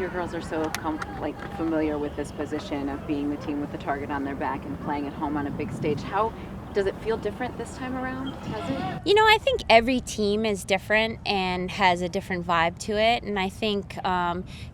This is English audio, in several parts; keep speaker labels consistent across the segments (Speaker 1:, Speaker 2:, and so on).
Speaker 1: your girls are so familiar with this position of being the team with the target on their back and playing at home on a big stage. How does it feel different this time around? Has it?
Speaker 2: You know, I think every team is different and has a different vibe to it. And I think,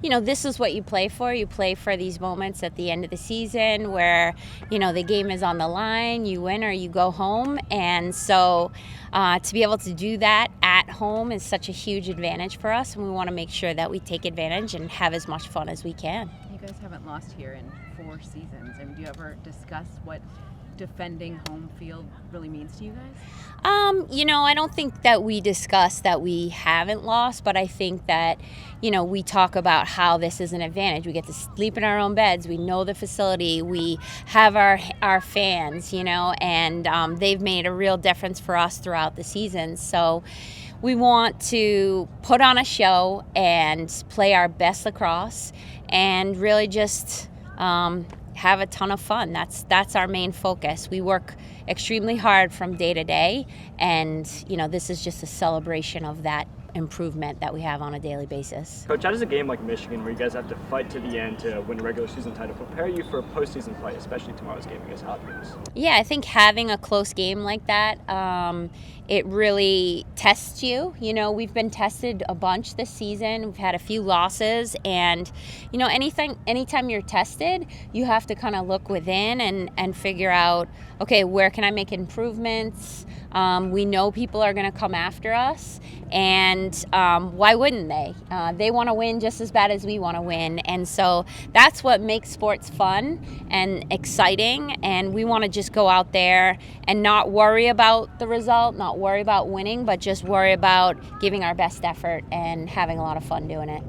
Speaker 2: this is what you play for. You play for these moments at the end of the season where, the game is on the line, you win or you go home. And so to be able to do that at home is such a huge advantage for us. And we want to make sure that we take advantage and have as much fun as we can.
Speaker 1: You guys haven't lost here in 4 seasons. I mean, do you ever discuss what defending home field really means to you guys?
Speaker 2: I don't think that we discuss that we haven't lost, but I think that, we talk about how this is an advantage. We get to sleep in our own beds. We know the facility. We have our fans, and they've made a real difference for us throughout the season. So we want to put on a show and play our best lacrosse and really just have a ton of fun. That's our main focus. We work extremely hard from day to day, and this is just a celebration of that improvement that we have on a daily basis.
Speaker 3: Coach, how does a game like Michigan, where you guys have to fight to the end to win a regular season title, prepare you for a postseason fight, especially tomorrow's game against Hopkins?
Speaker 2: Yeah, I think having a close game like that, it really tests you. We've been tested a bunch this season. We've had a few losses, and anytime you're tested, you have to kind of look within and figure out, okay, where can I make improvements? We know people are going to come after us, and why wouldn't they? They want to win just as bad as we want to win, and so that's what makes sports fun and exciting, and we want to just go out there and not worry about the result, not worry about winning, but just worry about giving our best effort and having a lot of fun doing it.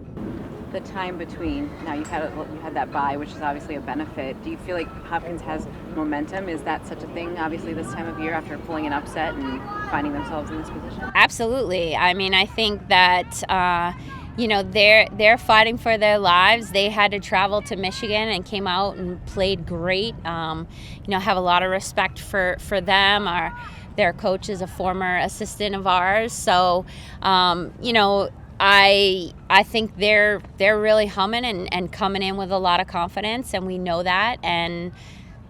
Speaker 1: The time between, now you had that bye, which is obviously a benefit. Do you feel like Hopkins has momentum? Is that such a thing, obviously, this time of year after pulling an upset and finding themselves in this position?
Speaker 2: Absolutely. I mean, I think that they're fighting for their lives. They had to travel to Michigan and came out and played great. Have a lot of respect for them. Their coach is a former assistant of ours, so I think they're really humming and coming in with a lot of confidence, and we know that, and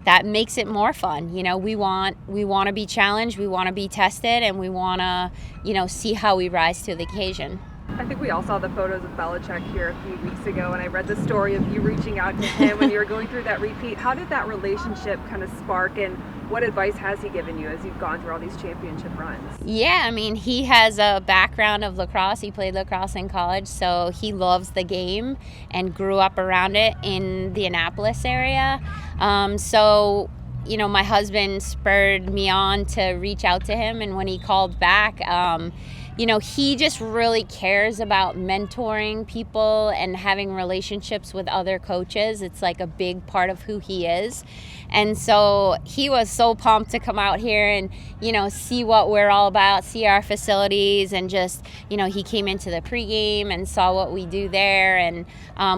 Speaker 2: that makes it more fun. We want to be challenged, we want to be tested, and we want to see how we rise to the occasion.
Speaker 4: I think we all saw the photos of Belichick here a few weeks ago, and I read the story of you reaching out to him when you were going through that repeat. How did that relationship kind of spark, and what advice has he given you as you've gone through all these championship runs? Yeah,
Speaker 2: I mean, he has a background of lacrosse. He played lacrosse in college, so he loves the game and grew up around it in the Annapolis area. My husband spurred me on to reach out to him, and when he called back, he just really cares about mentoring people and having relationships with other coaches. It's like a big part of who he is. And so he was so pumped to come out here and, see what we're all about, see our facilities, and just, he came into the pregame and saw what we do there. And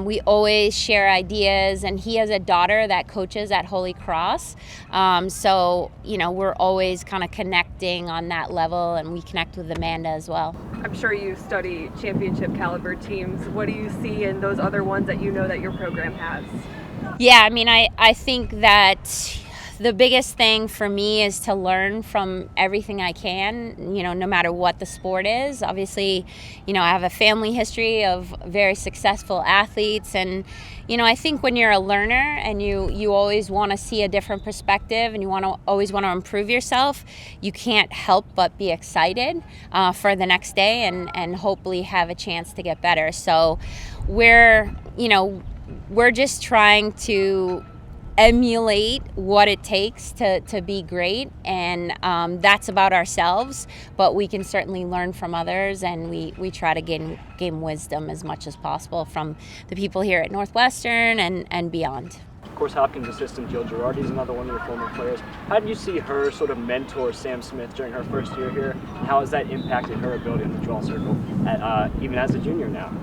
Speaker 2: we always share ideas. And he has a daughter that coaches at Holy Cross. We're always kind of connecting on that level, and we connect with Amanda as well.
Speaker 4: I'm sure you study championship caliber teams. What do you see in those other ones that that your program has?
Speaker 2: Yeah, I mean, I think that the biggest thing for me is to learn from everything I can, no matter what the sport is. Obviously, I have a family history of very successful athletes, and, I think when you're a learner and you always want to see a different perspective and you always want to improve yourself, you can't help but be excited for the next day and hopefully have a chance to get better. So we're just trying to emulate what it takes to be great, and that's about ourselves, but we can certainly learn from others, and we try to gain wisdom as much as possible from the people here at Northwestern and beyond.
Speaker 3: Of course, Hopkins assistant Jill Girardi is another one of your former players. How did you see her sort of mentor Sam Smith during her first year here, and how has that impacted her ability in the draw circle even as a junior now?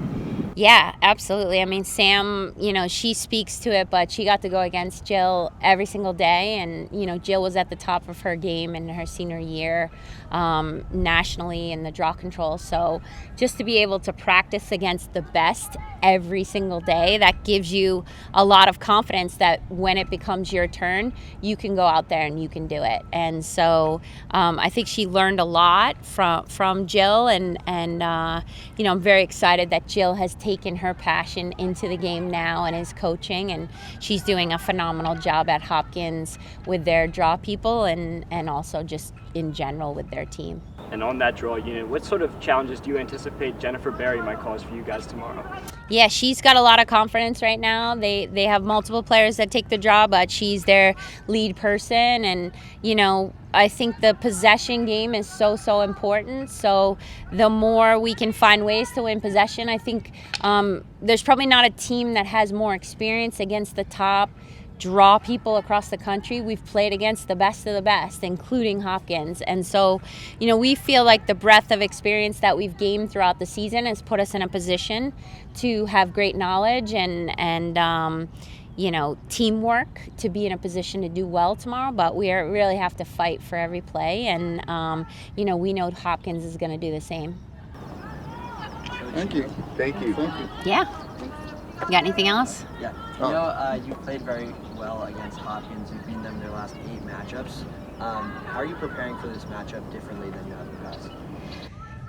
Speaker 2: Yeah, absolutely. I mean, Sam, she speaks to it, but she got to go against Jill every single day. And, Jill was at the top of her game in her senior year nationally in the draw control. So just to be able to practice against the best every single day, that gives you a lot of confidence that when it becomes your turn, you can go out there and you can do it. And so I think she learned a lot from Jill. And I'm very excited that Jill has taken her passion into the game now and is coaching, and she's doing a phenomenal job at Hopkins with their draw people and also just in general with their team.
Speaker 3: And on that draw unit, what sort of challenges do you anticipate Jennifer Berry might cause for you guys tomorrow?
Speaker 2: Yeah, she's got a lot of confidence right now. They have multiple players that take the draw, but she's their lead person. And, I think the possession game is so important. So the more we can find ways to win possession, I think there's probably not a team that has more experience against the top draw people across the country. We've played against the best of the best, including Hopkins. And so, we feel like the breadth of experience that we've gained throughout the season has put us in a position to have great knowledge and teamwork to be in a position to do well tomorrow. But we really have to fight for every play. And, we know Hopkins is going to do the same.
Speaker 5: Thank you. Thank you.
Speaker 2: Yeah. You got anything else?
Speaker 6: Yeah. You played very well against Hopkins. You've beaten them in their last 8 matchups. How are you preparing for this matchup differently than you have in the past?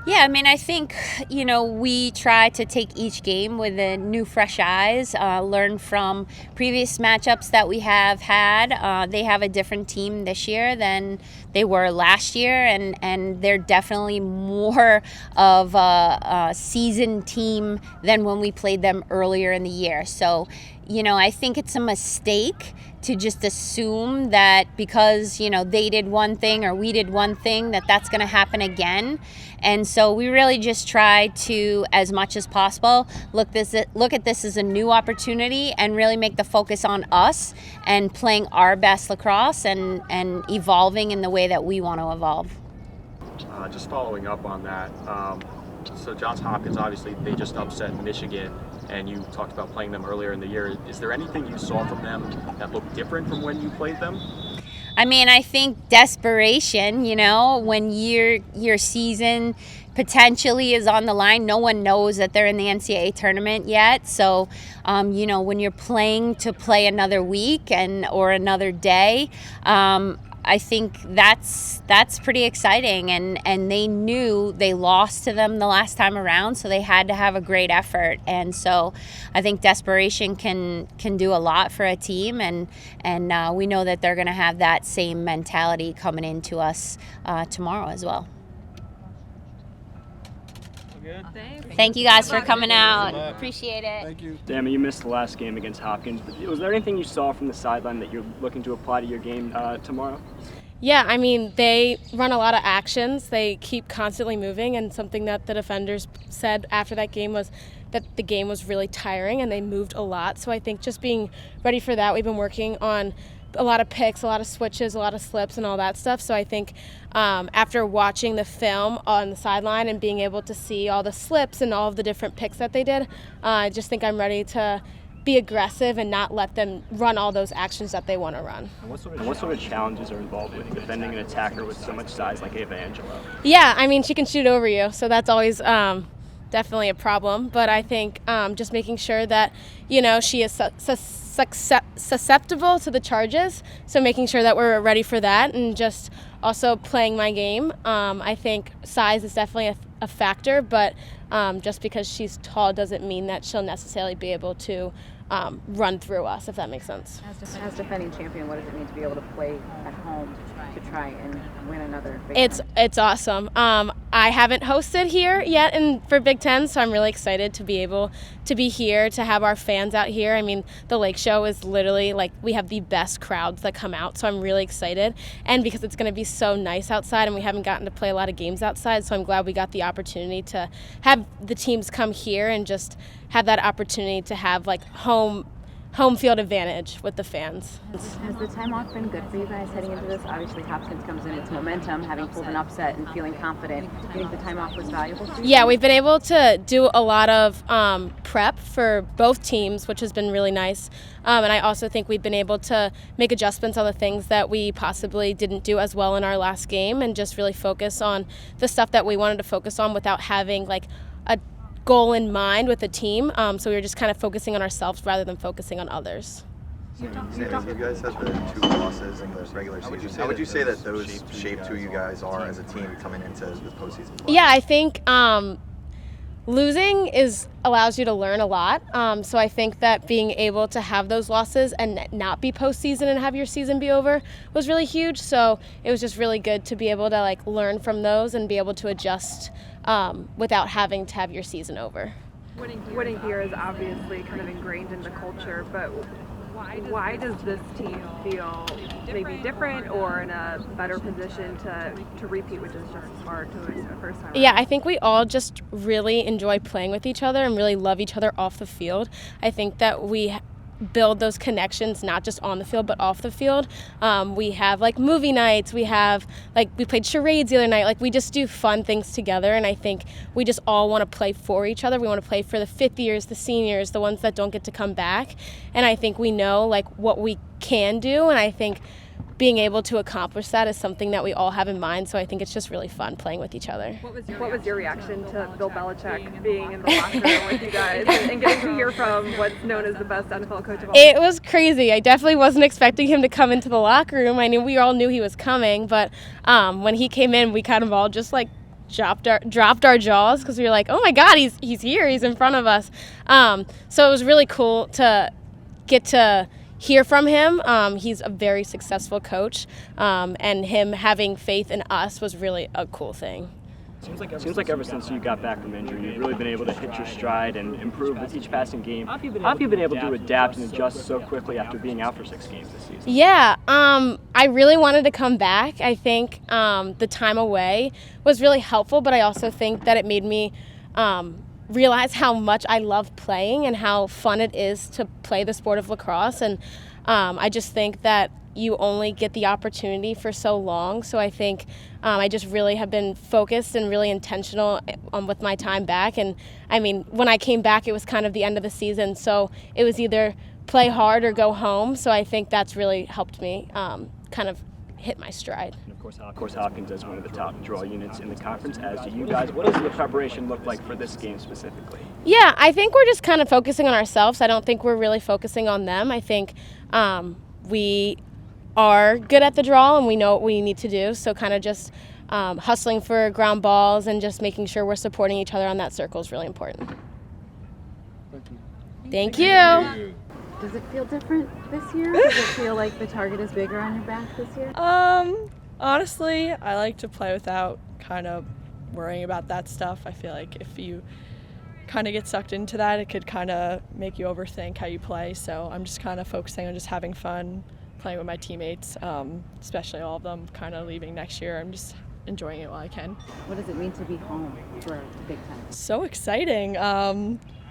Speaker 2: Yeah, I mean, I think, we try to take each game with new, fresh eyes, learn from previous matchups that we have had. They have a different team this year than they were last year, and they're definitely more of a seasoned team than when we played them earlier in the year. So, I think it's a mistake to just assume that because, they did one thing or we did one thing, that's going to happen again. And so we really just try to, as much as possible, look at this as a new opportunity and really make the focus on us and playing our best lacrosse and evolving in the way that we want to evolve.
Speaker 7: Just following up on that, so Johns Hopkins, obviously, they just upset Michigan, and you talked about playing them earlier in the year. Is there anything you saw from them that looked different from when you played them?
Speaker 2: I mean, I think desperation, when your season potentially is on the line. No one knows that they're in the NCAA tournament yet. So, when you're playing to play another week or another day, I think that's pretty exciting, and they knew they lost to them the last time around, so they had to have a great effort. And so I think desperation can do a lot for a team, and we know that they're going to have that same mentality coming into us tomorrow as well. Thank you guys for coming out. Appreciate it.
Speaker 5: Thank you.
Speaker 3: Sammy, you missed the last game against Hopkins, but was there anything you saw from the sideline that you're looking to apply to your game tomorrow?
Speaker 8: Yeah, I mean, they run a lot of actions. They keep constantly moving, and something that the defenders said after that game was that the game was really tiring and they moved a lot. So I think just being ready for that, we've been working on a lot of picks, a lot of switches, a lot of slips and all that stuff. So I think after watching the film on the sideline and being able to see all the slips and all of the different picks that they did, I just think I'm ready to be aggressive and not let them run all those actions that they want to run.
Speaker 3: And what sort of challenges are involved with defending an attacker with so much size like Ava Angelo?
Speaker 8: Yeah, I mean, she can shoot over you, so that's always definitely a problem. But I think just making sure that, she is susceptible to the charges, so making sure that we're ready for that and just also playing my game. I think size is definitely a factor, but just because she's tall doesn't mean that she'll necessarily be able to run through us, if that makes sense.
Speaker 1: As defending champion, what does it mean to be able to play at home to try and win another Big Ten?
Speaker 8: It's awesome. I haven't hosted here yet for Big Ten, so I'm really excited to be able to be here, to have our fans out here. I mean, the Lake Show is literally we have the best crowds that come out, so I'm really excited. And because it's going to be so nice outside, and we haven't gotten to play a lot of games outside, so I'm glad we got the opportunity to have the teams come here and just have that opportunity to have home home field advantage with the fans.
Speaker 1: Has the time off been good for you guys heading into this? Obviously, Hopkins comes in its momentum, having pulled an upset and feeling confident. Do you think the time off was valuable for you?
Speaker 8: Yeah, we've been able to do a lot of prep for both teams, which has been really nice. And I also think we've been able to make adjustments on the things that we possibly didn't do as well in our last game and just really focus on the stuff that we wanted to focus on without having like a goal in mind with the team. So we were just kind of focusing on ourselves rather than focusing on others.
Speaker 9: Sammy, you guys had the 2 losses in the regular season. How would you say that those shaped who you guys are as a team coming into the postseason play?
Speaker 8: Yeah, I think losing allows you to learn a lot. So I think that being able to have those losses and not be postseason and have your season be over was really huge. So it was just really good to be able to like learn from those and be able to adjust without having to have your season over.
Speaker 4: Winning here is obviously kind of ingrained in the culture, but why does this team feel maybe different or in a better position to repeat, which is just as hard to lose the first time?
Speaker 8: Yeah, I think we all just really enjoy playing with each other and really love each other off the field. I think that we build those connections not just on the field but off the field. We have like movie nights, we played charades the other night, like we just do fun things together, and I think we just all want to play for each other. We want to play for the fifth years, the seniors, the ones that don't get to come back, and I think we know like what we can do, and I think being able to accomplish that is something that we all have in mind, so I think it's just really fun playing with each other.
Speaker 4: What was your reaction to Bill Belichick being in the locker room with you guys and getting to hear from what's known as the best NFL coach of all time?
Speaker 8: It was crazy. I definitely wasn't expecting him to come into the locker room. I mean, we all knew he was coming, but when he came in, we kind of all just like dropped our jaws because we were like, oh my God, he's here, he's in front of us. So it was really cool to get to hear from him. He's a very successful coach, and him having faith in us was really a cool thing.
Speaker 3: Seems like ever since you got back from injury, you've really been able to hit your stride and improve with each passing game. How have you been able to adapt and adjust so quickly after being out for 6 games this season?
Speaker 8: Yeah, I really wanted to come back. I think the time away was really helpful, but I also think that it made me realize how much I love playing and how fun it is to play the sport of lacrosse. And I just think that you only get the opportunity for so long. So I think I just really have been focused and really intentional with my time back. And I mean, when I came back, it was kind of the end of the season. So it was either play hard or go home. So I think that's really helped me kind of hit my stride.
Speaker 3: And of course, Hopkins is one of the top draw units in the conference, as do you guys. What does the preparation look like for this game specifically?
Speaker 8: Yeah, I think we're just kind of focusing on ourselves. I don't think we're really focusing on them. I think we are good at the draw and we know what we need to do. So kind of just hustling for ground balls and just making sure we're supporting each other on that circle is really important. Thank you.
Speaker 1: Does it feel different this year? Does it feel like the target is bigger on your back this year?
Speaker 10: Honestly, I like to play without kind of worrying about that stuff. I feel like if you kind of get sucked into that, it could kind of make you overthink how you play. So I'm just kind of focusing on just having fun, playing with my teammates, especially all of them kind of leaving next year. I'm just enjoying it while I can.
Speaker 1: What does it mean to be home for the big time?
Speaker 10: So exciting.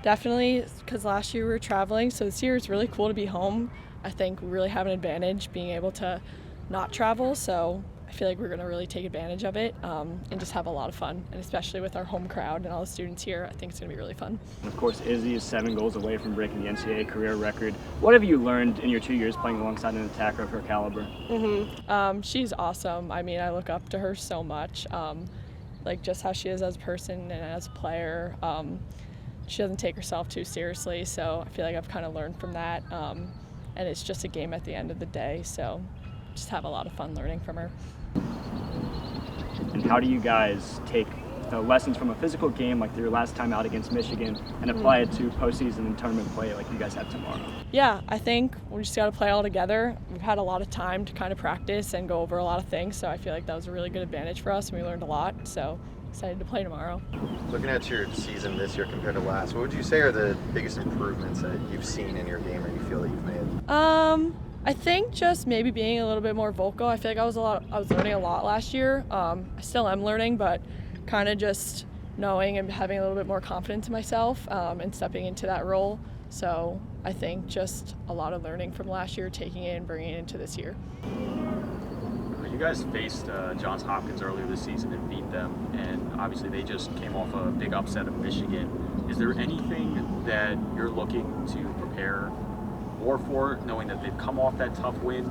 Speaker 10: Definitely, because last year we were traveling, so this year it's really cool to be home. I think we really have an advantage being able to not travel, so I feel like we're going to really take advantage of it and just have a lot of fun. And especially with our home crowd and all the students here, I think it's going to be really fun.
Speaker 3: And of course, Izzy is 7 goals away from breaking the NCAA career record. What have you learned in your 2 years playing alongside an attacker of her caliber?
Speaker 10: She's awesome. I mean, I look up to her so much, like just how she is as a person and as a player. She doesn't take herself too seriously, so I feel like I've kind of learned from that. And it's just a game at the end of the day, so just have a lot of fun learning from her.
Speaker 3: And how do you guys take the lessons from a physical game like your last time out against Michigan and apply it to postseason and tournament play like you guys have tomorrow?
Speaker 10: Yeah, I think we just got to play all together. We've had a lot of time to kind of practice and go over a lot of things, so I feel like that was a really good advantage for us, and we learned a lot, so excited to play tomorrow.
Speaker 9: Looking at your season this year compared to last, what would you say are the biggest improvements that you've seen in your game or you feel that you've made?
Speaker 10: I think just maybe being a little bit more vocal. I feel like I was learning a lot last year. I still am learning, but kind of just knowing and having a little bit more confidence in myself and stepping into that role. So I think just a lot of learning from last year, taking it and bringing it into this year.
Speaker 7: You guys faced Johns Hopkins earlier this season and beat them, and obviously they just came off a big upset of Michigan. Is there anything that you're looking to prepare more for, knowing that they've come off that tough win?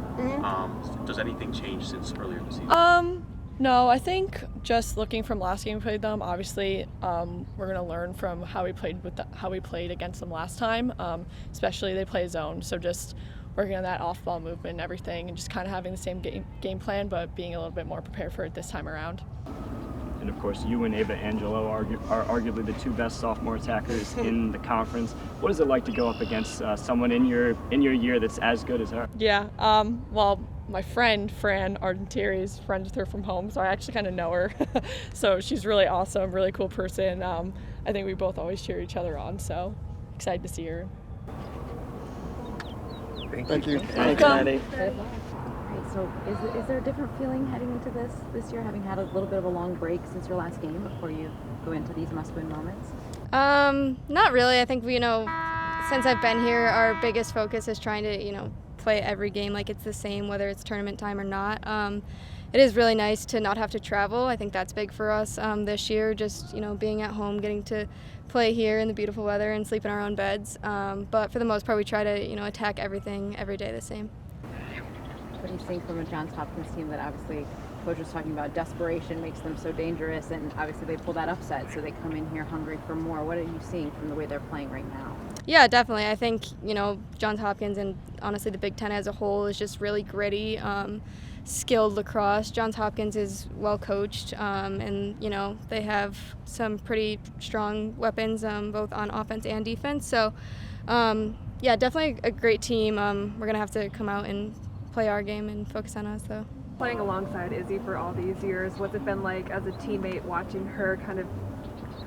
Speaker 7: Does anything change since earlier this season?
Speaker 10: No, I think just looking from last game we played them, obviously we're going to learn from how we played against them last time, especially they play zone, so just working on that off-ball movement and everything, and just kind of having the same game plan, but being a little bit more prepared for it this time around.
Speaker 3: And of course, you and Ava Angelo are arguably the two best sophomore attackers in the conference. What is it like to go up against someone in your year that's as good as her?
Speaker 10: Yeah, well, my friend Fran Ardentieri is friends with her from home, so I actually kind of know her. So she's really awesome, really cool person. I think we both always cheer each other on, so excited to see her.
Speaker 5: Thank you.
Speaker 3: Thanks, Maddie.
Speaker 1: All right, so is there a different feeling heading into this year, having had a little bit of a long break since your last game before you go into these must-win moments?
Speaker 11: Not really. I think since I've been here, our biggest focus is trying to, play every game like it's the same, whether it's tournament time or not. It is really nice to not have to travel. I think that's big for us this year, just, being at home, getting to play here in the beautiful weather and sleep in our own beds. But for the most part, we try to, attack everything every day the same.
Speaker 1: What are you seeing from a Johns Hopkins team that obviously Coach was talking about desperation makes them so dangerous, and obviously they pull that upset, so they come in here hungry for more. What are you seeing from the way they're playing right now?
Speaker 11: Yeah, definitely. I think, Johns Hopkins and honestly the Big Ten as a whole is just really gritty, skilled lacrosse. Johns Hopkins is well coached, and, they have some pretty strong weapons both on offense and defense. So, yeah, definitely a great team. We're going to have to come out and play our game and focus on us, though.
Speaker 4: Playing alongside Izzy for all these years, what's it been like as a teammate watching her kind of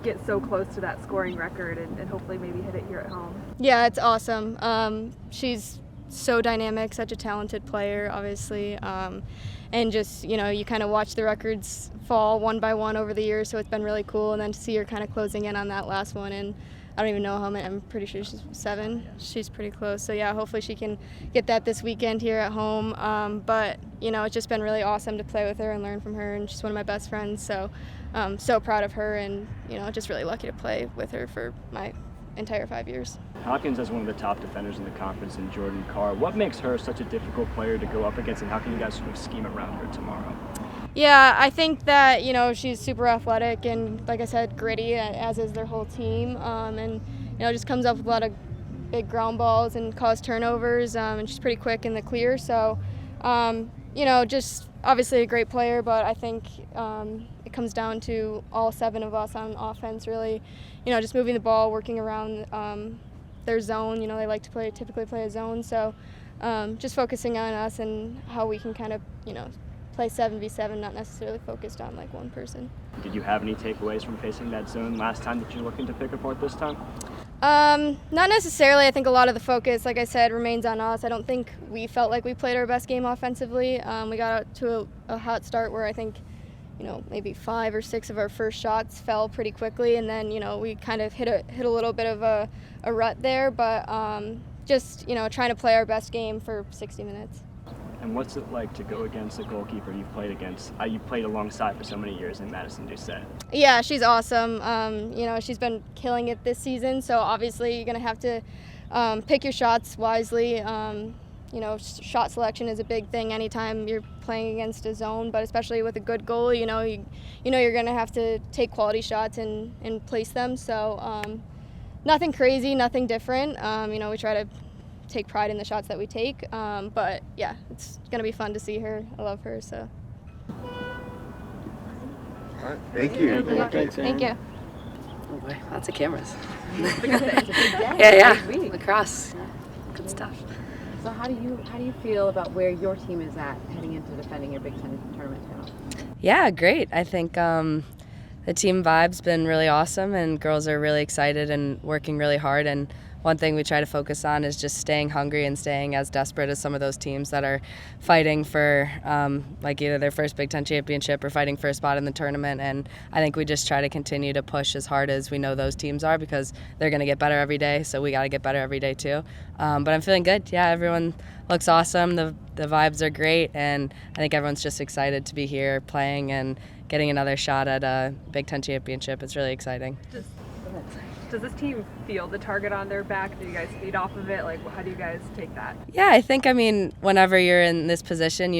Speaker 4: get so close to that scoring record and hopefully maybe hit it here at home?
Speaker 11: Yeah, it's awesome. She's so dynamic, such a talented player, obviously. And just, you kind of watch the records fall one by one over the years, so it's been really cool. And then to see her kind of closing in on that last one, and I don't even know how many, I'm pretty sure she's 7. She's pretty close. So yeah, hopefully she can get that this weekend here at home. But, it's just been really awesome to play with her and learn from her, and she's one of my best friends. So so proud of her, and, just really lucky to play with her for my entire 5 years.
Speaker 3: Hopkins has one of the top defenders in the conference in Jordan Carr. What makes her such a difficult player to go up against, and how can you guys sort of scheme around her tomorrow?
Speaker 11: Yeah, I think that, she's super athletic and, like I said, gritty, as is their whole team. And, just comes up with a lot of big ground balls and cause turnovers. And she's pretty quick in the clear. So, just obviously a great player, but I think it comes down to all 7 of us on offense, really, just moving the ball, working around their zone. They like to typically play a zone. So just focusing on us and how we can kind of, play 7v7, not necessarily focused on like one person.
Speaker 3: Did you have any takeaways from facing that zone last time that you're looking to pick apart this time?
Speaker 11: Not necessarily. I think a lot of the focus, like I said, remains on us. I don't think we felt like we played our best game offensively. We got out to a hot start where I think, maybe 5 or 6 of our first shots fell pretty quickly, and then, we kind of hit a little bit of a rut there, but just, trying to play our best game for 60 minutes.
Speaker 3: And what's it like to go against a goalkeeper you've played against, you played alongside for so many years in Madison Doucette? Yeah,
Speaker 11: she's awesome. She's been killing it this season, so obviously you're going to have to pick your shots wisely. Shot selection is a big thing anytime you're playing against a zone, but especially with a good goal, you're going to have to take quality shots and place them. So nothing crazy, nothing different. We try to take pride in the shots that we take, but yeah, it's gonna be fun to see her. I love her, so.
Speaker 5: All right, thank you.
Speaker 11: Thank you.
Speaker 12: Oh boy, lots of cameras.
Speaker 1: It's a big day.
Speaker 12: Yeah,
Speaker 1: Big week.
Speaker 12: lacrosse, good stuff.
Speaker 1: So how do you feel about where your team is at heading into defending your Big Ten tournament title?
Speaker 12: Yeah, great. I think the team vibe's been really awesome, and girls are really excited and working really hard, and one thing we try to focus on is just staying hungry and staying as desperate as some of those teams that are fighting for like either their first Big Ten championship or fighting for a spot in the tournament. And I think we just try to continue to push as hard as we know those teams are, because they're going to get better every day, so we got to get better every day too. But I'm feeling good. Yeah, everyone looks awesome. The vibes are great, and I think everyone's just excited to be here playing and getting another shot at a Big Ten championship. It's really exciting.
Speaker 4: Does this team feel the target on their back? Do you guys feed off of it? Like, how do you guys take that?
Speaker 12: Yeah, I think, whenever you're in this position,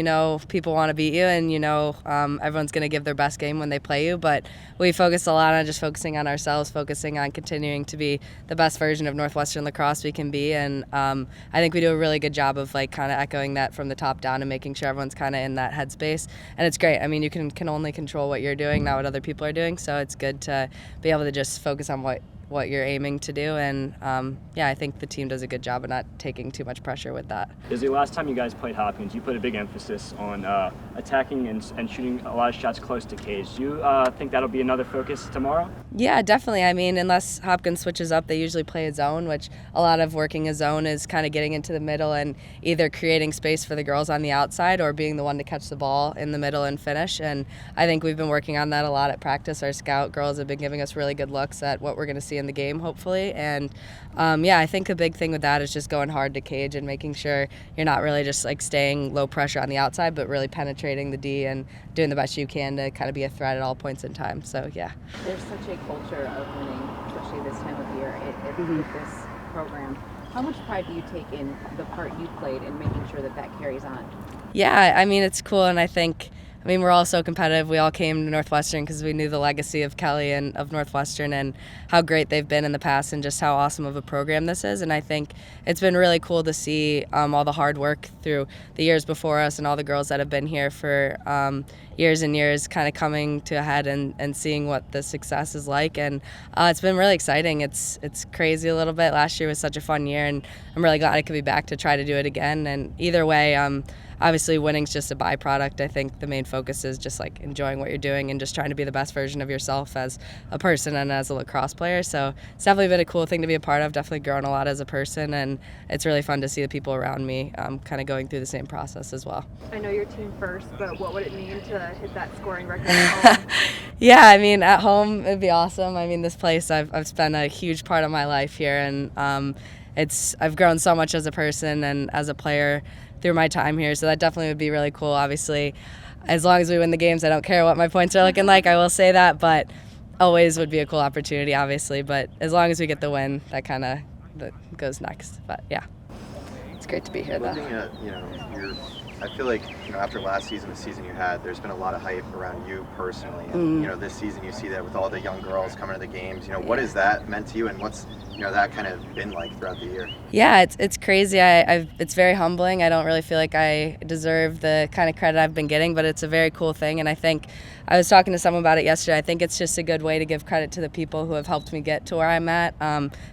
Speaker 12: people want to beat you, and everyone's going to give their best game when they play you. But we focus a lot on just focusing on ourselves, focusing on continuing to be the best version of Northwestern lacrosse we can be. And I think we do a really good job of kind of echoing that from the top down and making sure everyone's kind of in that headspace. And it's great. You can only control what you're doing, not what other people are doing. So it's good to be able to just focus on what you're aiming to do, and I think the team does a good job of not taking too much pressure with that.
Speaker 3: Izzy, last time you guys played Hopkins, you put a big emphasis on attacking and shooting a lot of shots close to cage. Do you think that'll be another focus tomorrow?
Speaker 12: Yeah, definitely. Unless Hopkins switches up, they usually play a zone, which a lot of working a zone is kind of getting into the middle and either creating space for the girls on the outside or being the one to catch the ball in the middle and finish. And I think we've been working on that a lot at practice. Our scout girls have been giving us really good looks at what we're going to see in the game, hopefully. And I think a big thing with that is just going hard to cage and making sure you're not really just staying low pressure on the outside, but really penetrating the D and doing the best you can to kind of be a threat at all points in time. So yeah.
Speaker 1: There's such a culture of winning, especially this time of year with this program. How much pride do you take in the part you played in making sure that carries on?
Speaker 12: Yeah, it's cool, and I think we're all so competitive. We all came to Northwestern because we knew the legacy of Kelly and of Northwestern and how great they've been in the past and just how awesome of a program this is. And I think it's been really cool to see all the hard work through the years before us and all the girls that have been here for years and years kind of coming to a head and seeing what the success is like. And it's been really exciting. It's crazy a little bit. Last year was such a fun year, and I'm really glad I could be back to try to do it again. And either way, obviously winning's just a byproduct. I think the main focus is just enjoying what you're doing and just trying to be the best version of yourself as a person and as a lacrosse player. So it's definitely been a cool thing to be a part of. Definitely grown a lot as a person, and it's really fun to see the people around me kind of going through the same process as well.
Speaker 4: I know you're team first, but what would it mean to hit that scoring record at home?
Speaker 12: Yeah, at home it'd be awesome. This place, I've spent a huge part of my life here, and I've grown so much as a person and as a player through my time here, so that definitely would be really cool. Obviously, as long as we win the games, I don't care what my points are looking like, I will say that, but always would be a cool opportunity, obviously. But as long as we get the win, that kind of goes next. But yeah, it's great to be here, though.
Speaker 9: Looking at, I feel like, after last season, the season you had, there's been a lot of hype around you personally. And, this season you see that with all the young girls coming to the games. What has that meant to you, and what's, that kind of been like throughout the year?
Speaker 12: Yeah, it's crazy. It's very humbling. I don't really feel like I deserve the kind of credit I've been getting, but it's a very cool thing. And I think I was talking to someone about it yesterday. I think it's just a good way to give credit to the people who have helped me get to where I'm at.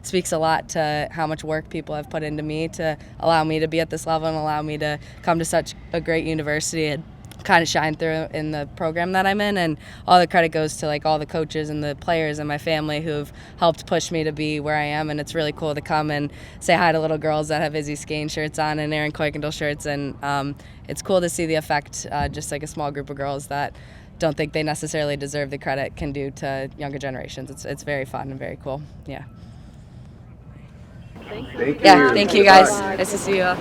Speaker 12: Speaks a lot to how much work people have put into me to allow me to be at this level and allow me to come to such a great university and kind of shine through in the program that I'm in. And all the credit goes to all the coaches and the players and my family who've helped push me to be where I am. And it's really cool to come and say hi to little girls that have Izzy Scane shirts on and Erin Coykendall shirts. And it's cool to see the effect just a small group of girls that don't think they necessarily deserve the credit can do to younger generations. It's very fun and very cool. Yeah.
Speaker 4: Thank you.
Speaker 12: Yeah, thank you guys. Nice to see you all.